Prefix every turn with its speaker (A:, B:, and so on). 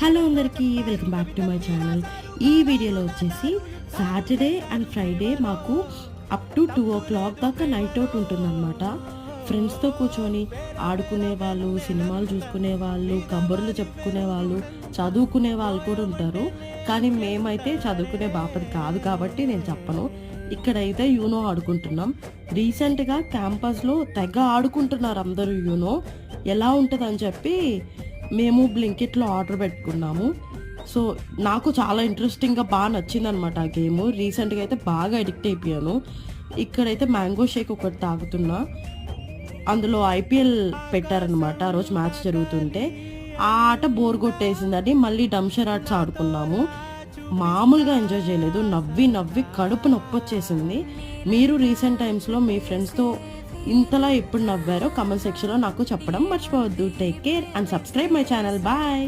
A: Hello అందరికీ, welcome back to my channel. ఈ వీడియోలో వచ్చేసి సాటర్డే అండ్ ఫ్రైడే మాకు అప్ టు 2 o'clock దాకా నైట్ అవుట్ ఉంటుందన్నమాట. ఫ్రెండ్స్తో కూర్చొని ఆడుకునే వాళ్ళు, సినిమాలు చూసుకునే వాళ్ళు, కబుర్లు చెప్పుకునే వాళ్ళు, చదువుకునే వాళ్ళు కూడా ఉంటారు. కానీ మేమైతే చదువుకునే బాపది కాదు కాబట్టి నేను చెప్పను. ఇక్కడైతే యూనో ఆడుకుంటున్నాం. రీసెంట్గా క్యాంపస్లో తెగ ఆడుకుంటున్నారు అందరూ యూనో. ఎలా ఉంటుందని చెప్పి మేము బ్లింకిట్లో ఆర్డర్ పెట్టుకున్నాము. సో నాకు చాలా ఇంట్రెస్టింగ్గా బాగా నచ్చిందనమాట ఆ గేమ్. రీసెంట్గా అయితే బాగా అడిక్ట్ అయిపోయాను. ఇక్కడైతే మ్యాంగో షేక్ ఒకటి తాగుతున్నా. అందులో ఐపీఎల్ పెట్టారనమాట. ఆ రోజు మ్యాచ్ జరుగుతుంటే ఆ ఆట బోర్ కొట్టేసిందని మళ్ళీ డంషర్ ఆడుకున్నాము. మామూలుగా ఎంజాయ్ చేయలేదు. నవ్వి నవ్వి కడుపు నొప్పి వచ్చేసింది. మీరు రీసెంట్ టైమ్స్లో మీ ఫ్రెండ్స్తో ఇంతలా ఎప్పుడు నవ్వారో కామెంట్ సెక్షన్లో నాకు చెప్పడం మర్చిపోవద్దు. Take care and subscribe my channel. Bye.